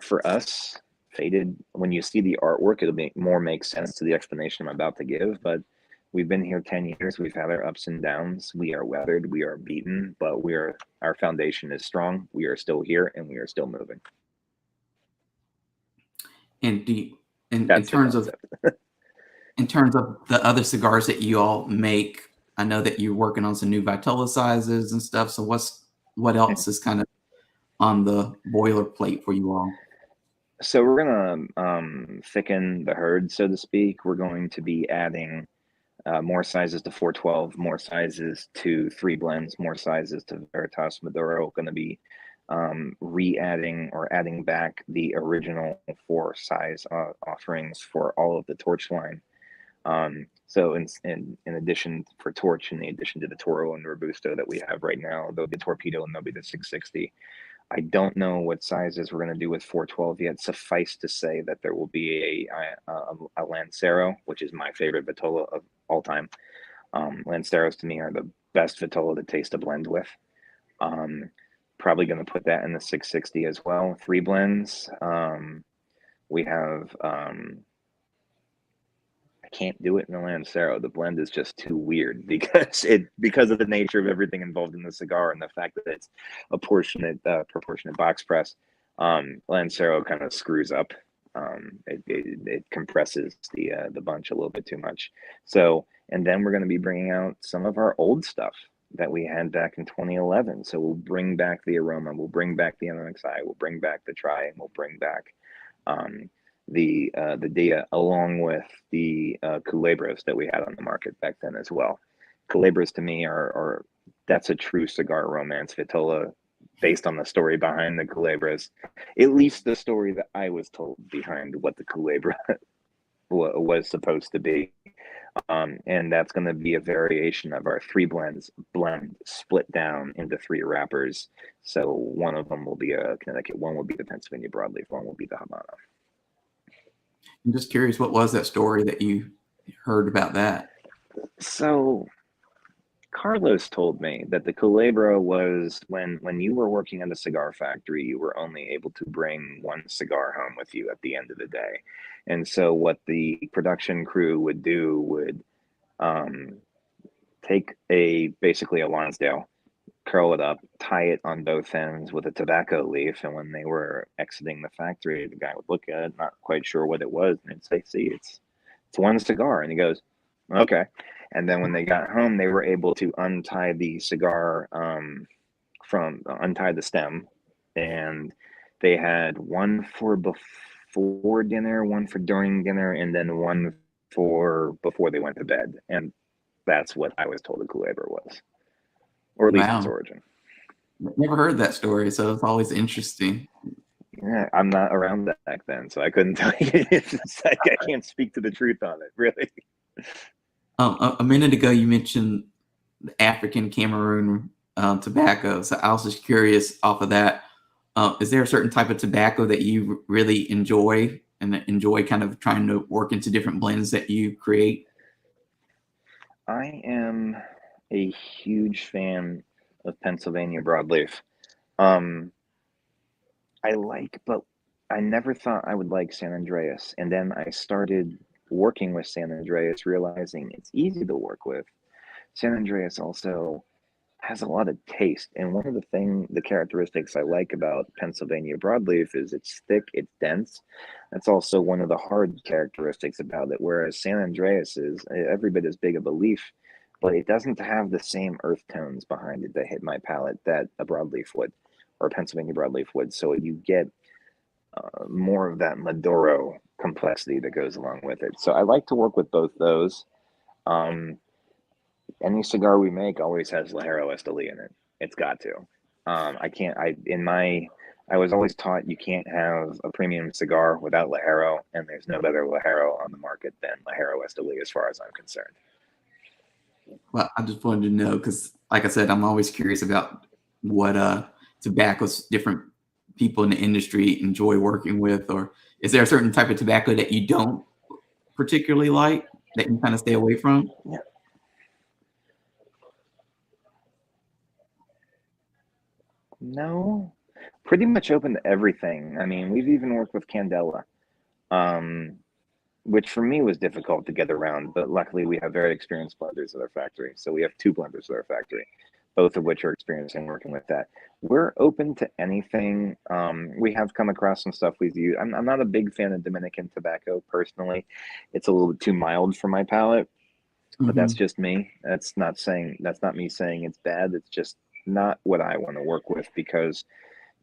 For us, Faded, when you see the artwork, it'll make sense to the explanation I'm about to give, but we've been here 10 years. We've had our ups and downs. We are weathered. We are beaten, but our foundation is strong. We are still here and we are still moving. And in That's terms of the other cigars that you all make, I know that you're working on some new Vitola sizes and stuff. So what else is kind of on the boilerplate for you all? So we're gonna thicken the herd, so to speak. We're going to be adding more sizes to 412, more sizes to 3 blends, more sizes to Veritas Maduro. Going to be re-adding or adding back the original 4 size offerings for all of the Torch line. So in addition for Torch, in addition to the Toro and the Robusto that we have right now, there'll be the Torpedo and there'll be the 660. I don't know what sizes we're going to do with 412 yet. Suffice to say that there will be a Lancero, which is my favorite Vitola of all time. Lanceros to me are the best Vitola to taste a blend with. Probably going to put that in the 660 as well. 3 blends. We have I can't do it in the Lancero. The blend is just too weird because of the nature of everything involved in the cigar and the fact that it's a proportionate box press. Lancero kind of screws up. It compresses the bunch a little bit too much. So, and then we're going to be bringing out some of our old stuff that we had back in 2011. So we'll bring back the Aroma, we'll bring back the MMXI, we'll bring back the Tri, and we'll bring back the Dia, along with the Culebras that we had on the market back then as well. Culebras to me are that's a true cigar romance Vitola, based on the story behind the Culebras, at least the story that I was told behind what the Culebra was supposed to be. And that's going to be a variation of our 3 blend split down into 3 wrappers. So one of them will be a Connecticut, one will be the Pennsylvania broadleaf, one will be the Habano. I'm just curious, what was that story that you heard about that? So Carlos told me that the Culebra was when you were working at a cigar factory, you were only able to bring 1 cigar home with you at the end of the day. And so what the production crew would do would take basically a Lonsdale, curl it up, tie it on both ends with a tobacco leaf, and when they were exiting the factory, the guy would look at it, not quite sure what it was, and they'd say, "See, it's 1 cigar," and he goes, "Okay." And then when they got home, they were able to untie the cigar untie the stem, and they had one for before dinner, one for during dinner, and then one for before they went to bed. And that's what I was told a culebra was, or at least its Wow. origin. Never heard that story, so it's always interesting. Yeah, I'm not around back then, so I couldn't tell you. I can't speak to the truth on it, really. A minute ago, you mentioned the African Cameroon tobacco. So I was just curious off of that. Is there a certain type of tobacco that you really enjoy and enjoy kind of trying to work into different blends that you create? I am a huge fan of Pennsylvania broadleaf. Um, but I never thought I would like San Andreas. And then I started working with San Andreas, realizing it's easy to work with. San Andreas also has a lot of taste. And one of the characteristics I like about Pennsylvania broadleaf is it's thick, it's dense. That's also one of the hard characteristics about it. Whereas San Andreas is every bit as big of a leaf, but it doesn't have the same earth tones behind it that hit my palate that a broadleaf would, or a Pennsylvania broadleaf would. So you get more of that Maduro complexity that goes along with it. So I like to work with both those. Um, any cigar we make always has Ligero Esteli in it. It's got to. I can't. I was always taught you can't have a premium cigar without Ligero, and there's no better Ligero on the market than Ligero Esteli, as far as I'm concerned. Well, I just wanted to know because, like I said, I'm always curious about what tobaccos different people in the industry enjoy working with, or is there a certain type of tobacco that you don't particularly like that you kind of stay away from? Yeah. No, pretty much open to everything. I mean, we've even worked with Candela, um, which for me was difficult to get around, but luckily we have very experienced blenders at our factory. So we have two blenders at our factory, both of which are experienced in working with that. We're open to anything. We have come across some stuff we've used. I'm not a big fan of Dominican tobacco personally. It's a little bit too mild for my palate, but that's Hmm. just me. That's not me saying it's bad. It's just not what I want to work with because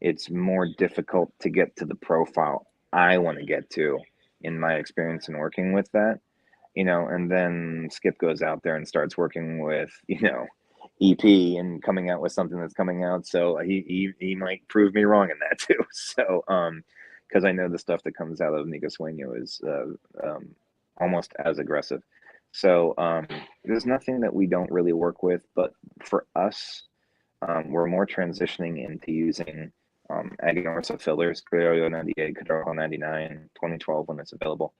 it's more difficult to get to the profile I want to get to in my experience in working with that, and then Skip goes out there and starts working with, EP and coming out with something that's coming out. So he might prove me wrong in that too. So, because I know the stuff that comes out of Nico Sueño is almost as aggressive. So, there's nothing that we don't really work with, but for us, we're more transitioning into using Aganorsa fillers, Criollo 98, Corojo 99, 2012 when it's available.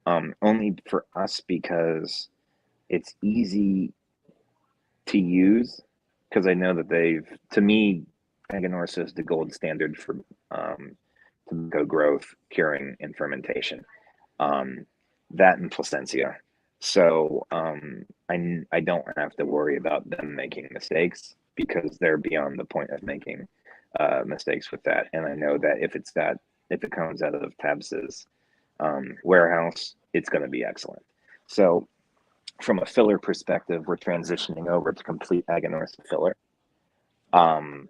Only for us because it's easy to use because I know that to me, Aganorsa is the gold standard for tobacco growth, curing, and fermentation. Um, that and Placencia. So I don't have to worry about them making mistakes because they're beyond the point of making mistakes with that. And I know that if it comes out of Tabs's warehouse, it's going to be excellent. So from a filler perspective, we're transitioning over to complete Aganorsa filler, um,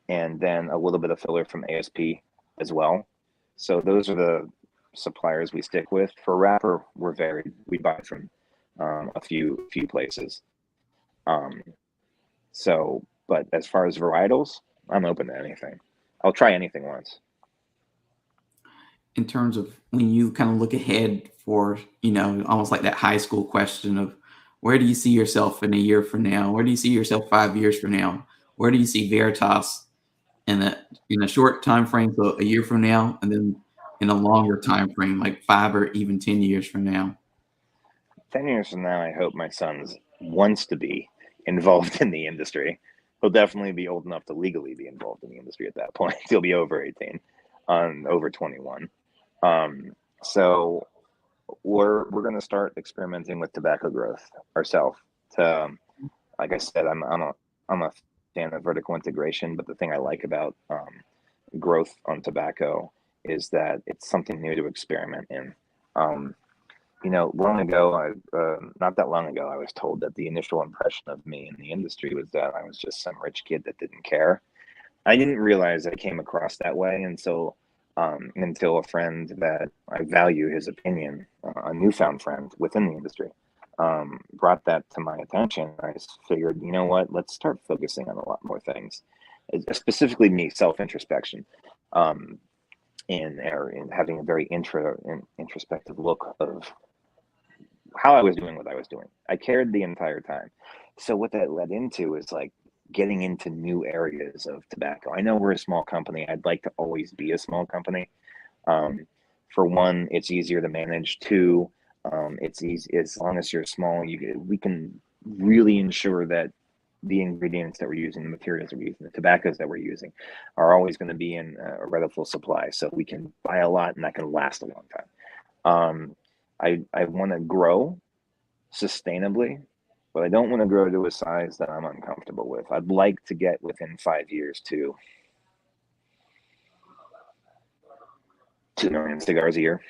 and then a little bit of filler from ASP as well. So those are the suppliers we stick with. For wrapper, we're varied. We buy from a few places. Um, but as far as varietals, I'm open to anything. I'll try anything once. In terms of when you kind of look ahead for, almost like that high school question of where do you see yourself in a year from now? Where do you see yourself 5 years from now? Where do you see Veritas in a short time frame, so a year from now, and then in a longer time frame, like 5 or even 10 years from now? 10 years from now, I hope my son's wants to be involved in the industry. He'll definitely be old enough to legally be involved in the industry at that point. He'll be over 18, over 21. Um, so we're going to start experimenting with tobacco growth ourselves. To Like I said, I'm a fan of vertical integration, but the thing I like about growth on tobacco is that it's something new to experiment in. Um, long ago, not that long ago, I was told that the initial impression of me in the industry was that I was just some rich kid that didn't care. I didn't realize I came across that way until a friend that I value his opinion, a newfound friend within the industry, brought that to my attention. I figured, you know what, let's start focusing on a lot more things, specifically me, self-introspection, um, in having a very introspective look of how I was doing what I was doing. I cared the entire time. So what that led into is like getting into new areas of tobacco. I know we're a small company. I'd like to always be a small company. Um, for one, it's easier to manage. Two, it's easy as long as you're small. We can really ensure that the ingredients that we're using, the materials that we're using, the tobaccos that we're using, are always going to be in a relative supply. So we can buy a lot, and that can last a long time. Um, I want to grow sustainably, but I don't want to grow to a size that I'm uncomfortable with. I'd like to get within 5 years to 2 million cigars a year.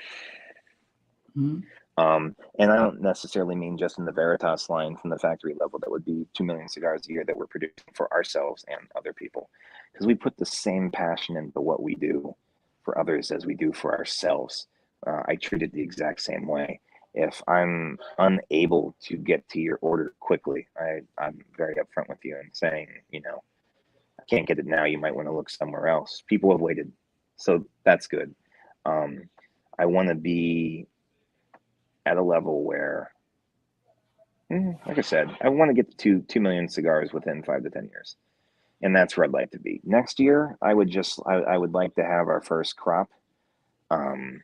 Mhm. And I don't necessarily mean just in the Veritas line from the factory level. That would be 2 million cigars a year that we're producing for ourselves and other people, because we put the same passion into what we do for others as we do for ourselves. I treat it the exact same way. If I'm unable to get to your order quickly, I'm very upfront with you and saying, I can't get it now. You might want to look somewhere else. People have waited, so that's good. Um, I want to be at a level where, like I said, I want to get to 2 million cigars within 5 to 10 years, and that's where I'd like to be. Next year, I would like to have our first crop. Um,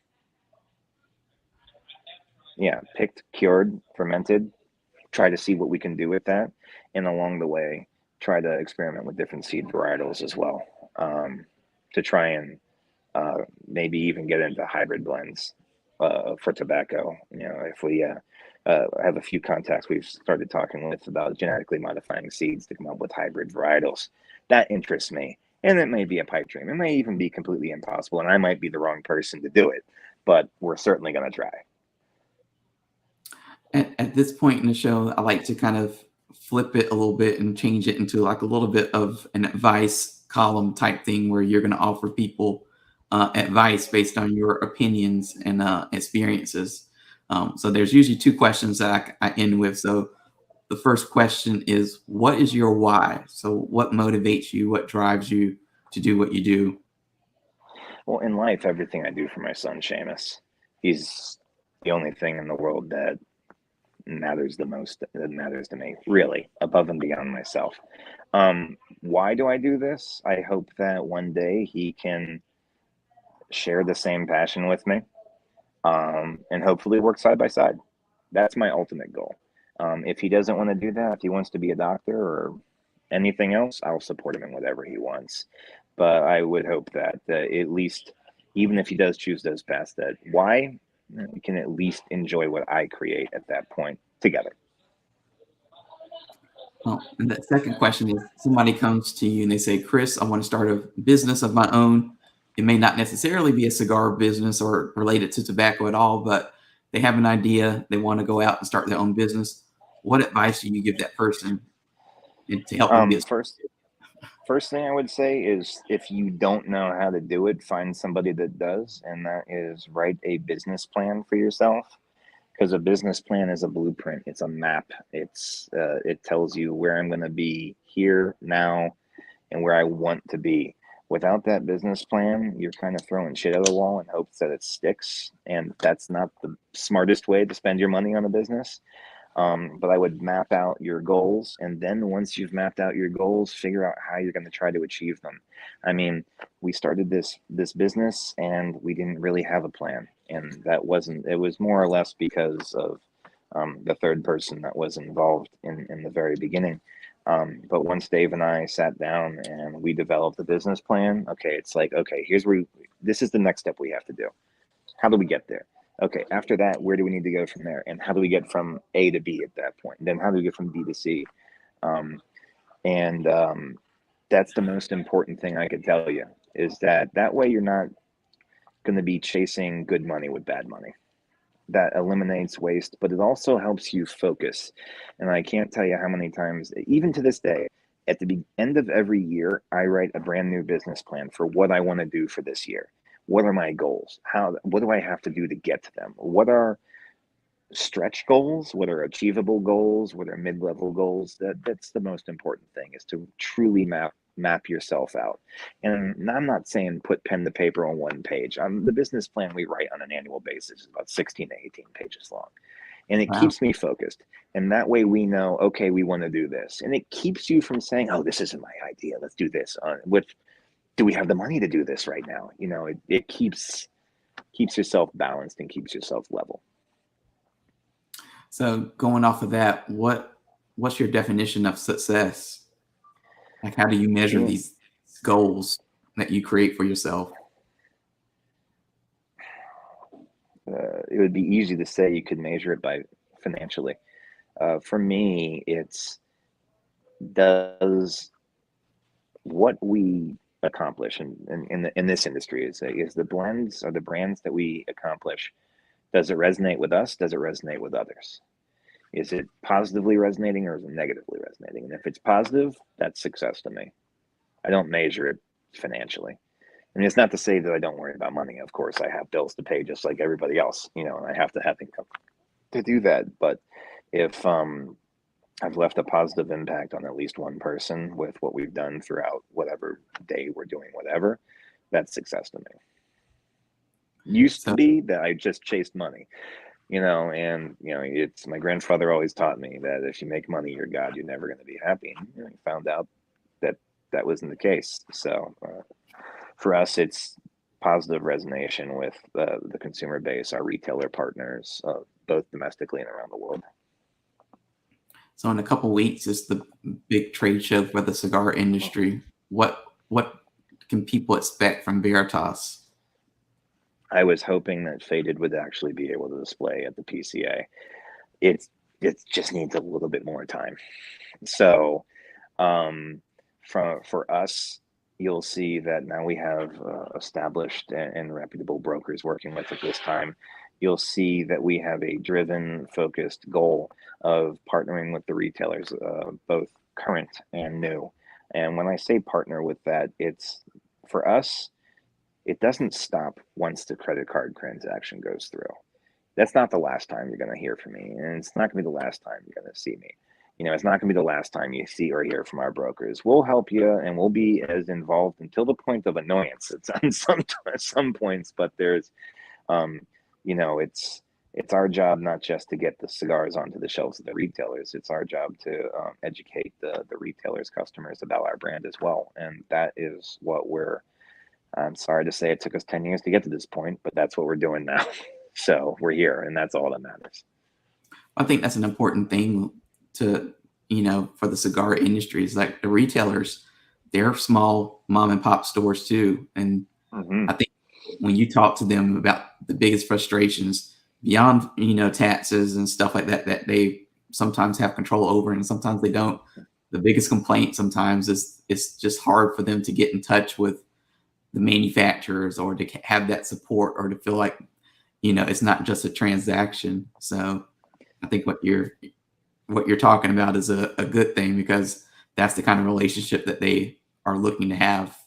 yeah, picked, cured, fermented. Try to see what we can do with that, and along the way, try to experiment with different seed varietals as well, to try and maybe even get into hybrid blends for tobacco. If we have a few contacts we've started talking with about genetically modifying seeds to come up with hybrid varietals, that interests me. And it may be a pipe dream. It may even be completely impossible, and I might be the wrong person to do it, but we're certainly going to try. At this point in the show, I like to kind of flip it a little bit and change it into like a little bit of an advice column type thing where you're going to offer people advice based on your opinions and experiences. So there's usually two questions that I end with. So the first question is, what is your why? So what motivates you? What drives you to do what you do? Well, in life, everything I do for my son, Seamus, he's the only thing in the world that matters the most, that matters to me, really, above and beyond myself. Why do I do this? I hope that one day he can share the same passion with me, and hopefully work side by side. That's my ultimate goal. If he doesn't want to do that, if he wants to be a doctor or anything else, I'll support him in whatever he wants. But I would hope that at least, even if he does choose those paths, that why we can at least enjoy what I create at that point together. Well, and the second question is, somebody comes to you and they say, Chris, I want to start a business of my own. It may not necessarily be a cigar business or related to tobacco at all, but they have an idea. They want to go out and start their own business. What advice do you give that person to help them Um, get first, First thing I would say is if you don't know how to do it, find somebody that does, and that is write a business plan for yourself. Because a business plan is a blueprint. It's a map. It tells you where I'm going to be here now and where I want to be. Without that business plan, you're kind of throwing shit at the wall in hopes that it sticks, and that's not the smartest way to spend your money on a business. But I would map out your goals, and then once you've mapped out your goals, figure out how you're going to try to achieve them. I mean, we started this business, and we didn't really have a plan, and that wasn't. It was more or less because of the third person that was involved in the very beginning. But once Dave and I sat down and we developed a business plan, okay, it's like, okay, this is the next step we have to do. How do we get there? Okay, after that, where do we need to go from there? And how do we get from A to B at that point? And then how do we get from B to C? Um, and that's the most important thing I could tell you, is that way you're not going to be chasing good money with bad money. that eliminates waste, but it also helps you focus. And I can't tell you how many times, even to this day, at the end of every year, I write a brand new business plan for what I want to do for this year. What are my goals? What do I have to do to get to them? What are stretch goals? What are achievable goals? What are mid-level goals? That's the most important thing, is to truly map yourself out. And I'm not saying put pen to paper on one page. The business plan we write on an annual basis is about 16 to 18 pages long. And it Wow. keeps me focused. And that way we know, okay, we want to do this. And it keeps you from saying, oh, this isn't my idea. Let's do this. Do we have the money to do this right now? It keeps yourself balanced and keeps yourself level. So going off of that, what's your definition of success? Like, how do you measure Yeah. these goals that you create for yourself? It would be easy to say you could measure it by financially. For me, it's, does what we accomplish in this industry is the blends or the brands that we accomplish, does it resonate with us? Does it resonate with others? Is it positively resonating or is it negatively resonating? And if it's positive, that's success to me. I don't measure it financially. I mean, it's not to say that I don't worry about money. Of course, I have bills to pay just like everybody else, and I have to have income to do that. But if I've left a positive impact on at least one person with what we've done throughout whatever day we're doing, whatever, that's success to me. Used to So be that I just chased money, and it's, my grandfather always taught me that if you make money, you're God, you're never going to be happy. And he found out that that wasn't the case. So for us, it's positive resonance with the consumer base, our retailer partners, both domestically and around the world. so in a couple weeks is the big trade show for the cigar industry. What can people expect from Veritas? I was hoping that Faded would actually be able to display at the PCA. It's it just needs a little bit more time. So for us, you'll see that now we have established and reputable brokers working with at this time. You'll see that we have a driven, focused goal of partnering with the retailers, both current and new. And when I say partner with that, it's, for us, it doesn't stop once the credit card transaction goes through. That's not the last time you're going to hear from me, and it's not going to be the last time you're going to see me. It's not going to be the last time you see or hear from our brokers. We'll help you, and we'll be as involved until the point of annoyance. It's on some points, but there's, um, it's our job not just to get the cigars onto the shelves of the retailers. It's our job to educate the retailers' customers about our brand as well, and that is what we're. I'm sorry to say it took us 10 years to get to this point, but that's what we're doing now. So we're here, and that's all that matters. I think that's an important thing to, for the cigar industry is like the retailers, they're small mom and pop stores too. And Mm-hmm. I think when you talk to them about the biggest frustrations beyond, taxes and stuff like that, that they sometimes have control over and sometimes they don't. The biggest complaint sometimes is it's just hard for them to get in touch with the manufacturers or to have that support or to feel like, it's not just a transaction. So I think what you're talking about is a good thing because that's the kind of relationship that they are looking to have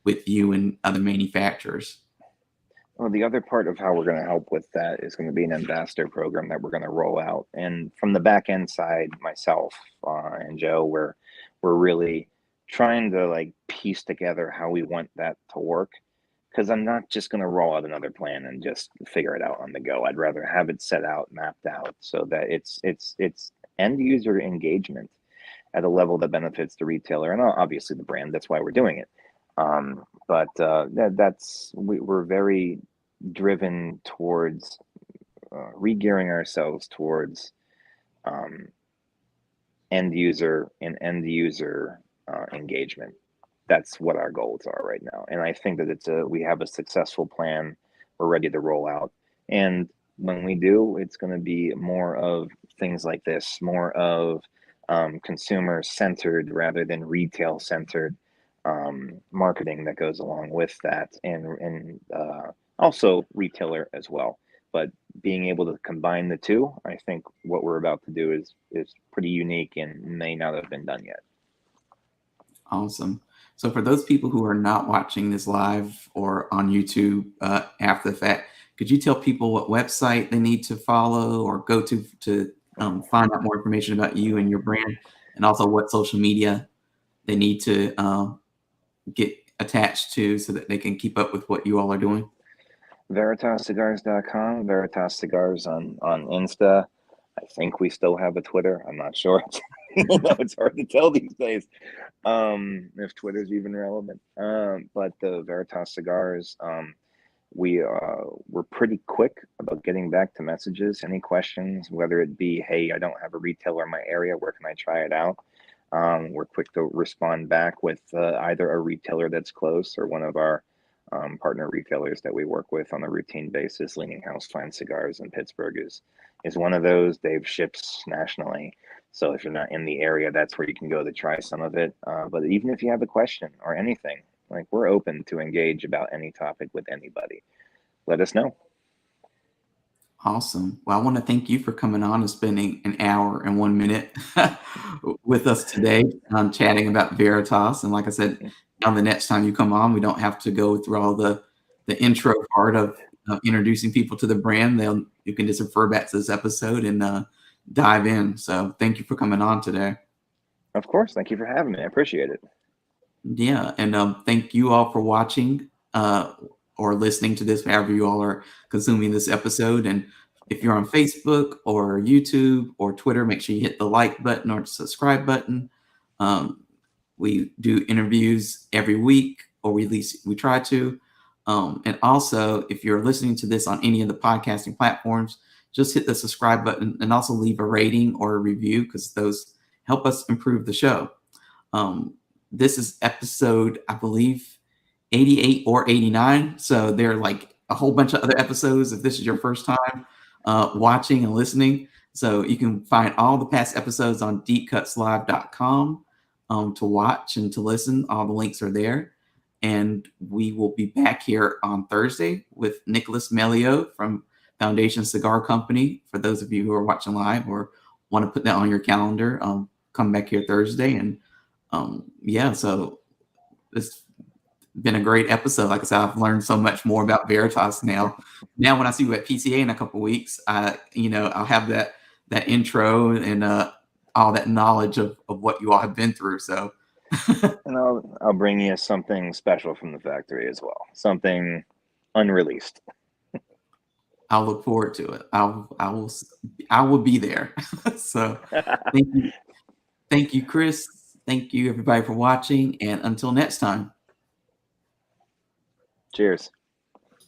with you and other manufacturers. Well, the other part of how we're going to help with that is going to be an ambassador program that we're going to roll out. And from the back end side, myself and Joe, we're really trying to like piece together how we want that to work. Because I'm not just going to roll out another plan and just figure it out on the go. I'd rather have it set out, mapped out, so that it's end user engagement at a level that benefits the retailer and obviously the brand. That's why we're doing it. But we're very driven towards re-gearing ourselves towards um, end user engagement. That's what our goals are right now, and I think that we have a successful plan. We're ready to roll out, and when we do, it's going to be more of things like this, more of consumer centered rather than retail centered marketing that goes along with that, and also retailer as well. but being able to combine the two, I think what we're about to do is pretty unique and may not have been done yet. Awesome. So for those people who are not watching this live or on YouTube after the fact, could you tell people what website they need to follow or go to find out more information about you and your brand, and also what social media they need to get attached to so that they can keep up with what you all are doing? VeritasCigars.com, Veritas Cigars on Insta. I think we still have a Twitter. I'm not sure. It's hard to tell these days if Twitter's even relevant. But the Veritas Cigars, we're pretty quick about getting back to messages. Any questions, whether it be, hey, I don't have a retailer in my area, where can I try it out? We're quick to respond back with either a retailer that's close or one of our partner retailers that we work with on a routine basis. Leaning House Fine Cigars in Pittsburgh is one of those. They've ships nationally, so if you're not in the area, that's where you can go to try some of it. But even if you have a question or anything, like, we're open to engage about any topic with anybody. Let us know. Awesome. Well, I want to thank you for coming on and spending an hour and 1 minute with us today, chatting about Veritas. And like I said, now the next time you come on, we don't have to go through all the intro part of introducing people to the brand. You can just refer back to this episode and dive in. So thank you for coming on today. Of course. Thank you for having me. I appreciate it. Yeah. And thank you all for watching or listening to this, however you all are consuming this episode. And if you're on Facebook or YouTube or Twitter, make sure you hit the like button or subscribe button. We do interviews every week, or at least we try to. And also, if you're listening to this on any of the podcasting platforms, just hit the subscribe button and also leave a rating or a review, because those help us improve the show. This is episode, I believe, 88 or 89. So there are like a whole bunch of other episodes if this is your first time watching and listening. So you can find all the past episodes on deepcutslive.com to watch and to listen. All the links are there. And we will be back here on Thursday with Nicholas Melio from Foundation Cigar Company. For those of you who are watching live or want to put that on your calendar, come back here Thursday. And so it's been a great episode. Like I said, I've learned so much more about Veritas now. Now, when I see you at PCA in a couple of weeks, I'll have that intro and all that knowledge of what you all have been through. So, and I'll bring you something special from the factory as well, something unreleased. I'll look forward to it. I will be there. So, thank you, Chris. Thank you, everybody, for watching. And until next time. Cheers.